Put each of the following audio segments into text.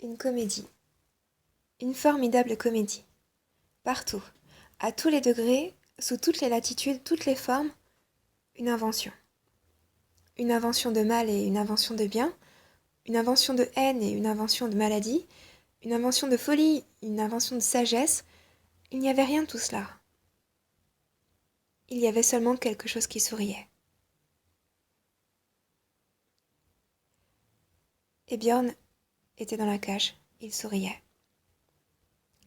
Une comédie. Une formidable comédie. Partout, à tous les degrés, sous toutes les latitudes, toutes les formes, une invention. Une invention de mal et une invention de bien, une invention de haine et une invention de maladie, une invention de folie, une invention de sagesse. Il n'y avait rien de tout cela. Il y avait seulement quelque chose qui souriait. Et Björn était dans la cage. Il souriait.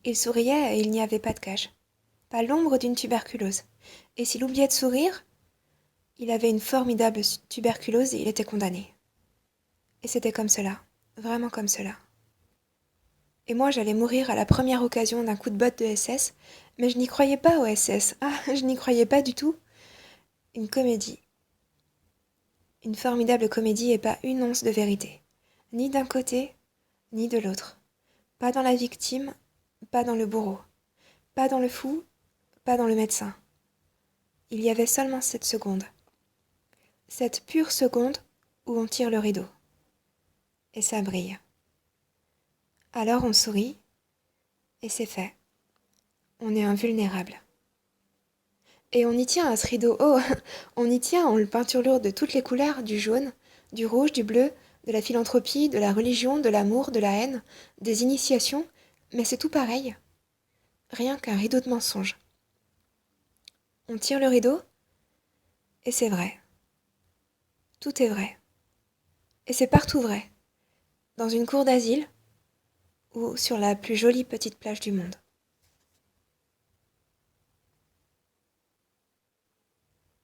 Il souriait et il n'y avait pas de cage. Pas l'ombre d'une tuberculose. Et s'il oubliait de sourire, il avait une formidable tuberculose et il était condamné. Et c'était comme cela, vraiment comme cela. Et moi j'allais mourir à la première occasion d'un coup de botte de SS, mais je n'y croyais pas au SS. Ah, je n'y croyais pas du tout. Une comédie. Une formidable comédie et pas une once de vérité. Ni d'un côté, ni de l'autre. Pas dans la victime, pas dans le bourreau. Pas dans le fou, pas dans le médecin. Il y avait seulement cette seconde. Cette pure seconde où on tire le rideau. Et ça brille. Alors on sourit, et c'est fait. On est invulnérable. Et on y tient à ce rideau. Oh, on y tient en peinturlure de toutes les couleurs, du jaune, du rouge, du bleu, de la philanthropie, de la religion, de l'amour, de la haine, des initiations, mais c'est tout pareil. Rien qu'un rideau de mensonges. On tire le rideau, et c'est vrai. Tout est vrai. Et c'est partout vrai. Dans une cour d'asile, ou sur la plus jolie petite plage du monde.